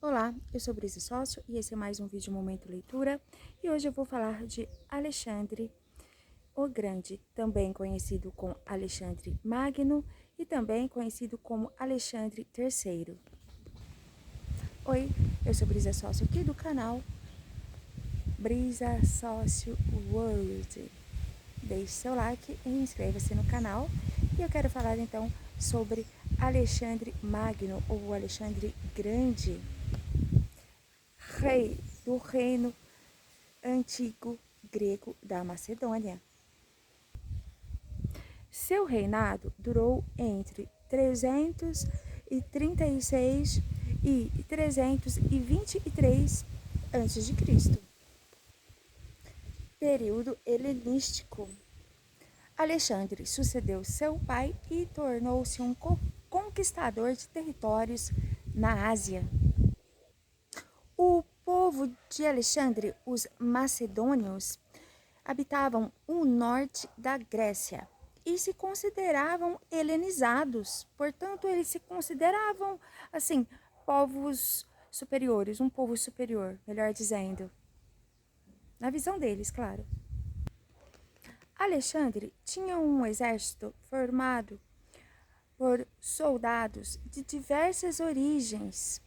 Olá, eu sou Brisa Sócio e esse é mais um vídeo Momento Leitura e hoje eu vou falar de Alexandre o Grande, também conhecido como Alexandre Magno e também conhecido como Alexandre III. Oi, eu sou Brisa Sócio aqui do canal Brisa Sócio World. Deixe seu like e inscreva-se no canal e eu quero falar então sobre Alexandre Magno ou Alexandre Grande, rei do reino antigo grego da Macedônia. Seu reinado durou entre 336 e 323 a.C., período helenístico. Alexandre sucedeu seu pai e tornou-se um conquistador de territórios na Ásia. O povo de Alexandre, os macedônios, habitavam o norte da Grécia e se consideravam helenizados. Portanto, eles se consideravam, assim, povos superiores, um povo superior, melhor dizendo. Na visão deles, claro. Alexandre tinha um exército formado por soldados de diversas origens.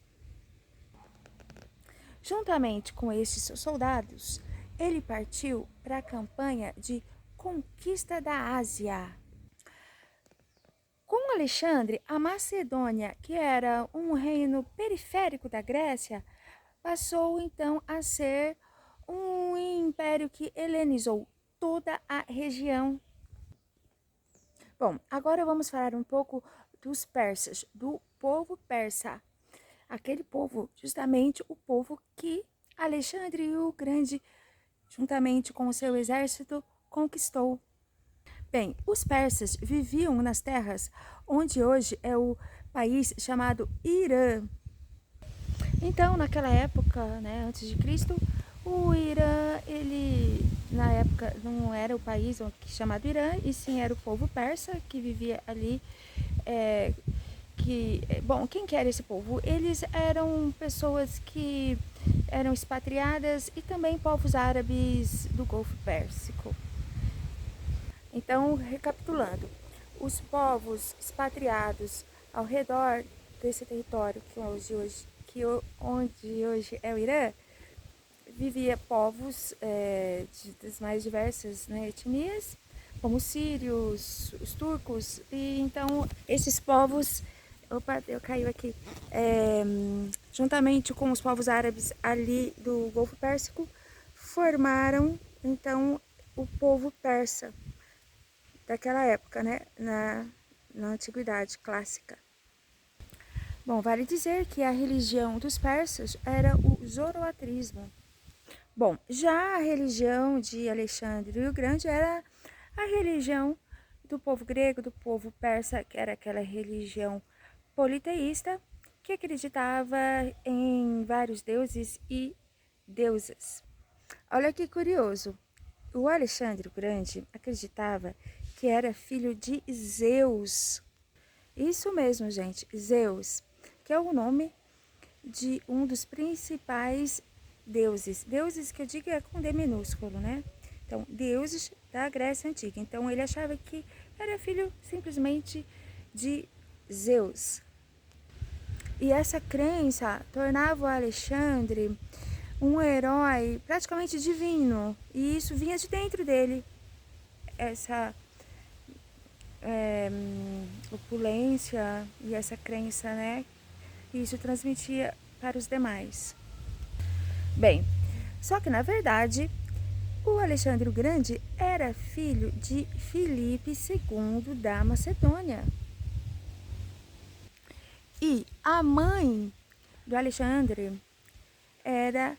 Juntamente com estes soldados, ele partiu para a campanha de conquista da Ásia. Com Alexandre, a Macedônia, que era um reino periférico da Grécia, passou então a ser um império que helenizou toda a região. Bom, agora vamos falar um pouco dos persas, do povo persa. Aquele povo, justamente o povo que Alexandre o Grande, juntamente com o seu exército, conquistou. Bem, os persas viviam nas terras onde hoje é o país chamado Irã. Então, naquela época, né, antes de Cristo, o Irã, ele na época não era o país chamado Irã, e sim era o povo persa que vivia ali. Bom, quem que era esse povo? Eles eram pessoas que eram expatriadas e também povos árabes do Golfo Pérsico. Então, recapitulando, os povos expatriados ao redor desse território onde hoje é o Irã, vivia povos das mais diversas, né, etnias, como os sírios, os turcos, e então esses povos, caiu aqui, juntamente com os povos árabes ali do Golfo Pérsico, formaram então o povo persa daquela época, né, na antiguidade clássica. Bom, vale dizer que a religião dos persas era o zoroatrismo. Bom, já a religião de Alexandre o Grande era a religião do povo grego, do povo persa, que era aquela religião politeísta, que acreditava em vários deuses e deusas. Olha que curioso, o Alexandre o Grande acreditava que era filho de Zeus. Isso mesmo, gente, Zeus, que é o nome de um dos principais deuses. Deuses que eu digo é com D minúsculo, né? Então, deuses da Grécia Antiga. Então, ele achava que era filho simplesmente de Zeus. E essa crença tornava o Alexandre um herói praticamente divino. E isso vinha de dentro dele. Essa opulência e essa crença, né? E isso transmitia para os demais. Bem, só que na verdade, o Alexandre o Grande era filho de Filipe II da Macedônia. E a mãe do Alexandre era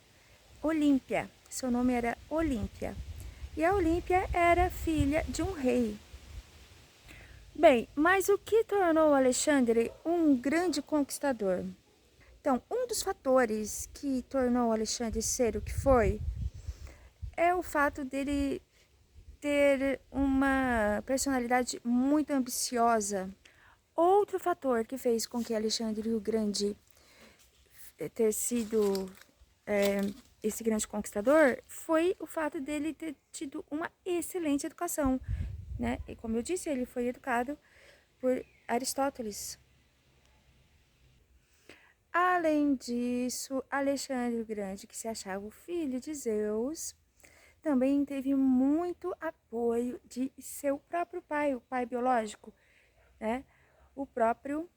Olímpia. Seu nome era Olímpia. E a Olímpia era filha de um rei. Bem, mas o que tornou Alexandre um grande conquistador? Então, um dos fatores que tornou Alexandre ser o que foi é o fato dele ter uma personalidade muito ambiciosa. Outro fator que fez com que Alexandre o Grande ter sido esse grande conquistador foi o fato dele ter tido uma excelente educação, né? E como eu disse, ele foi educado por Aristóteles. Além disso, Alexandre o Grande, que se achava o filho de Zeus, também teve muito apoio de seu próprio pai, o pai biológico, né? O próprio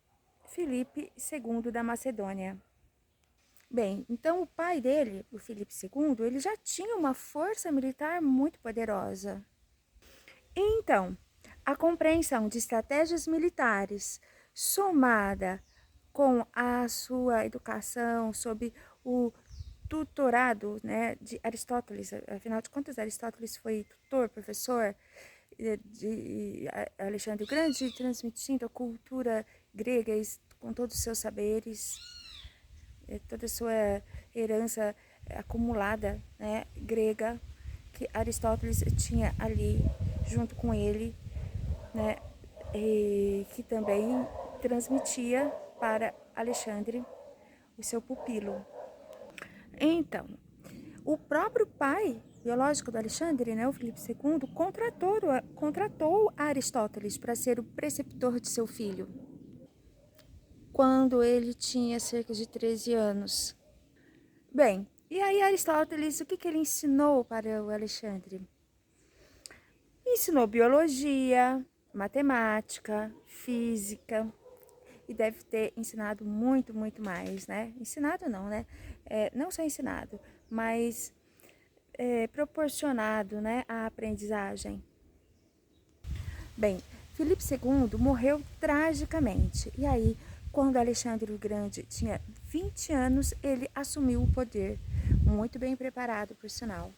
Filipe II da Macedônia. Bem, então o pai dele, o Filipe II, ele já tinha uma força militar muito poderosa. Então, a compreensão de estratégias militares somada com a sua educação sob o tutorado, né, de Aristóteles, afinal de contas Aristóteles foi tutor, professor de Alexandre o Grande, transmitindo a cultura grega com todos os seus saberes, toda a sua herança acumulada, né, grega, que Aristóteles tinha ali junto com ele, né, e que também transmitia para Alexandre, o seu pupilo. Então, o próprio pai biológico do Alexandre, né, o Filipe II, contratou Aristóteles para ser o preceptor de seu filho, quando ele tinha cerca de 13 anos. Bem, e aí Aristóteles, o que ele ensinou para o Alexandre? Ensinou biologia, matemática, física, e deve ter ensinado muito, muito mais, né? Ensinado não, né? Não só ensinado, mas proporcionado, né, a aprendizagem. Bem, Filipe II morreu tragicamente, e aí, quando Alexandre o Grande tinha 20 anos, ele assumiu o poder, muito bem preparado, por sinal.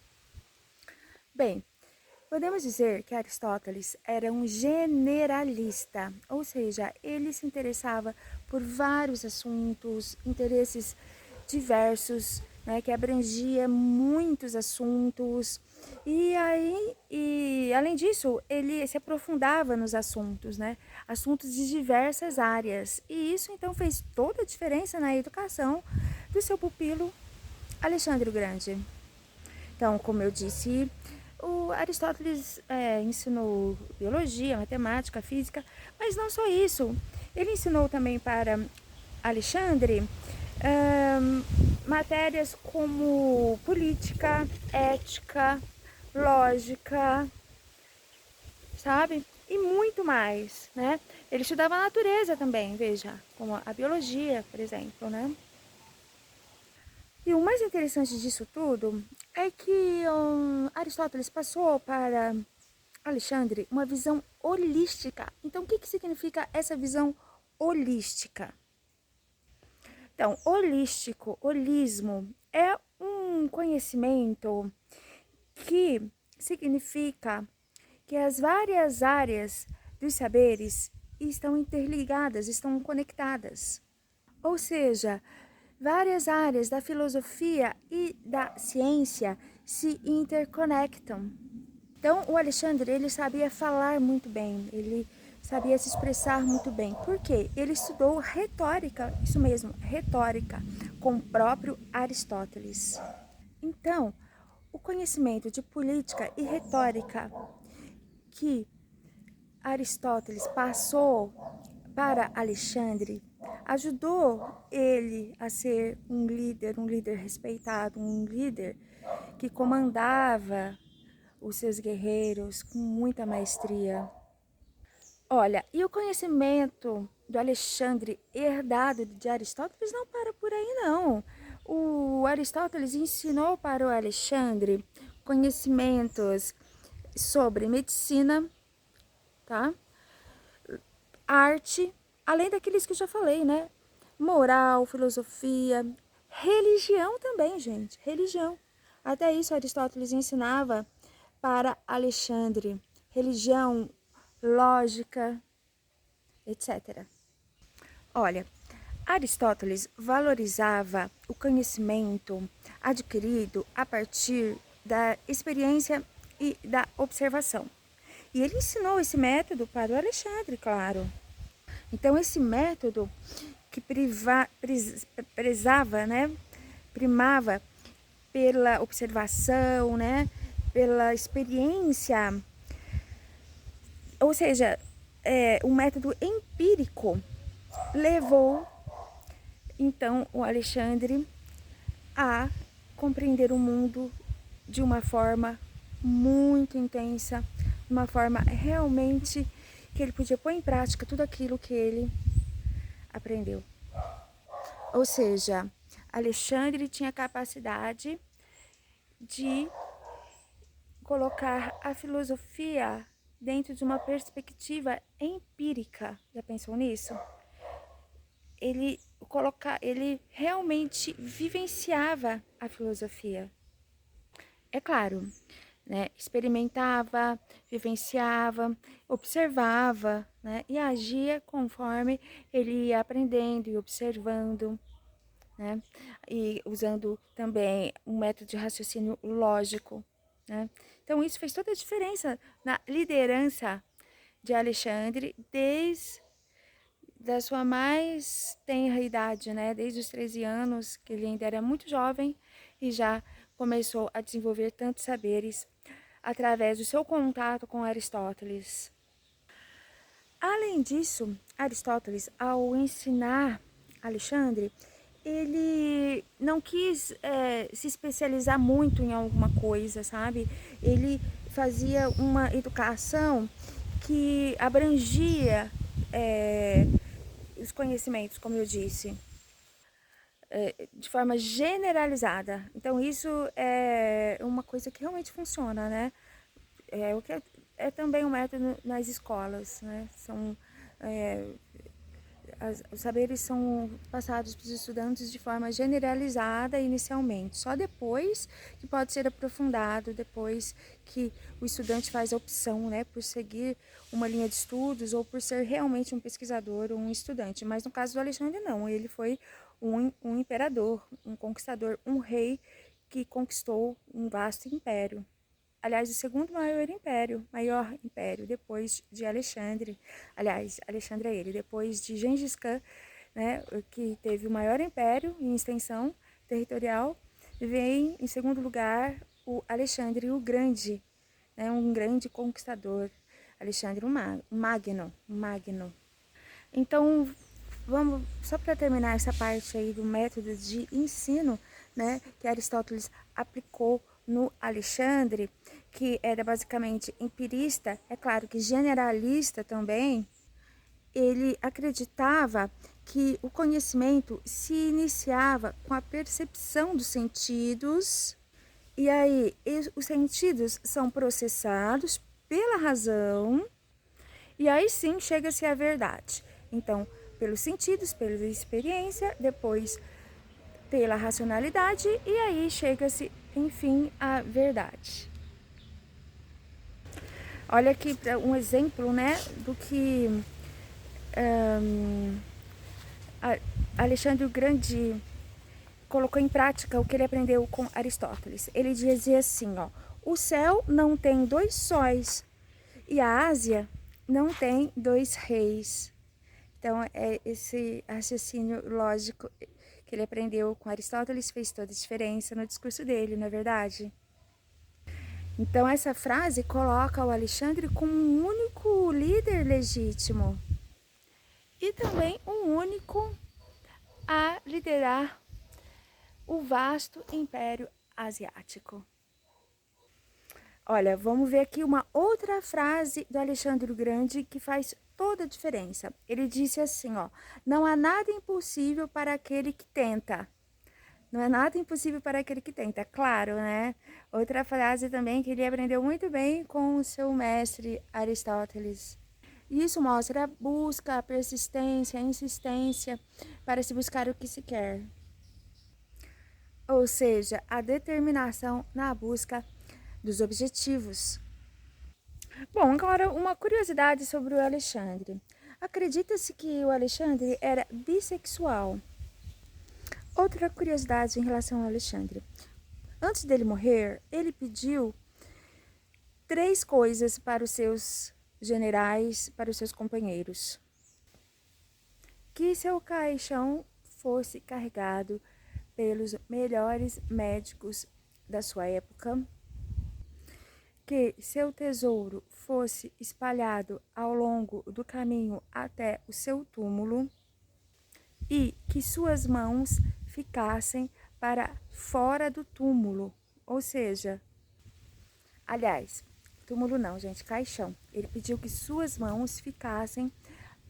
Bem, podemos dizer que Aristóteles era um generalista, ou seja, ele se interessava por vários assuntos, interesses diversos, né, que abrangia muitos assuntos. E além disso, ele se aprofundava nos assuntos, né, assuntos de diversas áreas. E isso então fez toda a diferença na educação do seu pupilo Alexandre o Grande. Então, como eu disse, o Aristóteles ensinou biologia, matemática, física, mas não só isso. Ele ensinou também para Alexandre matérias como política, ética, lógica, sabe? E muito mais, né? Ele estudava a natureza também, veja, como a biologia, por exemplo, né? E o mais interessante disso tudo é que Aristóteles passou para Alexandre uma visão holística. Então, o que significa essa visão holística? Então, holismo, é um conhecimento que significa que as várias áreas dos saberes estão interligadas, estão conectadas. Ou seja, várias áreas da filosofia e da ciência se interconectam. Então, o Alexandre, ele sabia falar muito bem, ele sabia se expressar muito bem. Por quê? Ele estudou retórica, isso mesmo, retórica, com o próprio Aristóteles. Então, o conhecimento de política e retórica que Aristóteles passou para Alexandre ajudou ele a ser um líder respeitado, um líder que comandava os seus guerreiros com muita maestria. Olha, e o conhecimento do Alexandre herdado de Aristóteles não para por aí, não. O Aristóteles ensinou para o Alexandre conhecimentos sobre medicina, tá? Arte, além daqueles que eu já falei, né? Moral, filosofia, religião também, gente, religião. Até isso Aristóteles ensinava para Alexandre. Religião, lógica, etc. Olha, Aristóteles valorizava o conhecimento adquirido a partir da experiência e da observação. E ele ensinou esse método para o Alexandre, claro. Então, esse método que prezava, né? Primava pela observação, né? Pela experiência, ou seja, um método empírico levou então o Alexandre a compreender o mundo de uma forma muito intensa, uma forma realmente que ele podia pôr em prática tudo aquilo que ele aprendeu. Ou seja, Alexandre tinha capacidade de colocar a filosofia dentro de uma perspectiva empírica. Já pensou nisso? Ele realmente vivenciava a filosofia. É claro, né? Experimentava, vivenciava, observava, né? E agia conforme ele ia aprendendo e observando, né? E usando também um método de raciocínio lógico, né? Então isso fez toda a diferença na liderança de Alexandre desde da sua mais tenra idade, né? Desde os 13 anos, que ele ainda era muito jovem e já começou a desenvolver tantos saberes através do seu contato com Aristóteles. Além disso, Aristóteles, ao ensinar Alexandre, ele não quis se especializar muito em alguma coisa, sabe? Ele fazia uma educação que abrangia os conhecimentos, como eu disse, de forma generalizada. Então isso é uma coisa que realmente funciona, né? O que é também um método nas escolas, né? Os saberes são passados para os estudantes de forma generalizada inicialmente, só depois que pode ser aprofundado, depois que o estudante faz a opção, né, por seguir uma linha de estudos ou por ser realmente um pesquisador ou um estudante. Mas no caso do Alexandre não, ele foi um imperador, um conquistador, um rei que conquistou um vasto império. Aliás, o segundo maior império depois de Alexandre. Aliás, Alexandre é ele, depois de Gengis Khan, né, que teve o maior império em extensão territorial, vem em segundo lugar o Alexandre o Grande, né, um grande conquistador, Alexandre o Magno. Então, vamos só para terminar essa parte aí do método de ensino, né, que Aristóteles aplicou no Alexandre, que era basicamente empirista, é claro que generalista também. Ele acreditava que o conhecimento se iniciava com a percepção dos sentidos, e aí os sentidos são processados pela razão, e aí sim chega-se à verdade. Então, pelos sentidos, pela experiência, depois pela racionalidade, e aí chega-se, enfim, à verdade. Olha aqui um exemplo, né, do que Alexandre o Grande colocou em prática o que ele aprendeu com Aristóteles. Ele dizia assim, ó: o céu não tem dois sóis e a Ásia não tem dois reis. Então, esse raciocínio lógico que ele aprendeu com Aristóteles fez toda a diferença no discurso dele, não é verdade? Então, essa frase coloca o Alexandre como um único líder legítimo e também um único a liderar o vasto Império Asiático. Olha, vamos ver aqui uma outra frase do Alexandre o Grande que faz toda a diferença. Ele disse assim, ó: não há nada impossível para aquele que tenta. Não é nada impossível para aquele que tenta, claro, né? Outra frase também que ele aprendeu muito bem com o seu mestre Aristóteles. Isso mostra a busca, a persistência, a insistência para se buscar o que se quer. Ou seja, a determinação na busca dos objetivos. Bom, agora uma curiosidade sobre o Alexandre. Acredita-se que o Alexandre era bissexual. Outra curiosidade em relação ao Alexandre. Antes dele morrer, ele pediu 3 coisas para os seus generais, para os seus companheiros. que seu caixão fosse carregado pelos melhores médicos da sua época, que seu tesouro fosse espalhado ao longo do caminho até o seu túmulo e que suas mãos ficassem para fora do túmulo, ou seja, aliás, túmulo não, gente, caixão. Ele pediu que suas mãos ficassem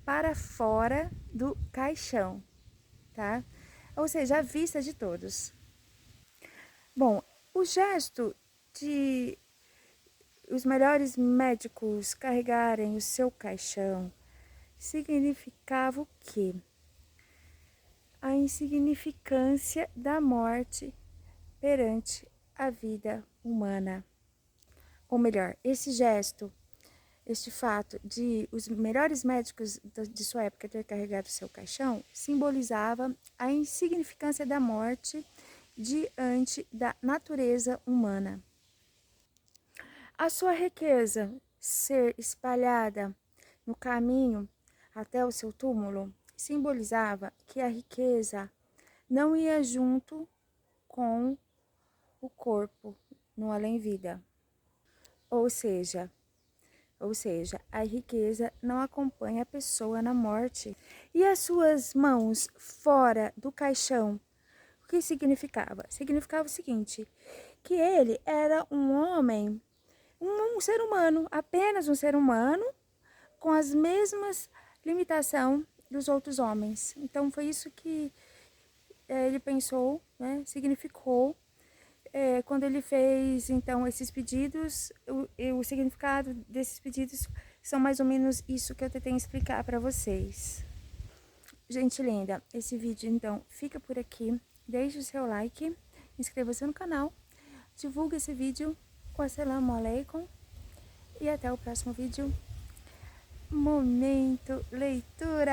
para fora do caixão, tá? Ou seja, à vista de todos. Bom, o gesto de os melhores médicos carregarem o seu caixão significava o quê? A insignificância da morte perante a vida humana. Ou melhor, esse gesto, este fato de os melhores médicos de sua época ter carregado seu caixão, simbolizava a insignificância da morte diante da natureza humana. A sua riqueza ser espalhada no caminho até o seu túmulo simbolizava que a riqueza não ia junto com o corpo no além-vida. Ou seja, a riqueza não acompanha a pessoa na morte. E as suas mãos fora do caixão, o que significava? Significava o seguinte, que ele era um homem, um ser humano, apenas um ser humano, com as mesmas limitações dos outros homens. Então, foi isso que ele pensou, né? Significou quando ele fez, então, esses pedidos. O significado desses pedidos são mais ou menos isso que eu tentei explicar para vocês. Gente linda, esse vídeo, então, fica por aqui. Deixe o seu like, inscreva-se no canal, divulgue esse vídeo. Assalamu alaikum. E até o próximo vídeo. Momento Leitura!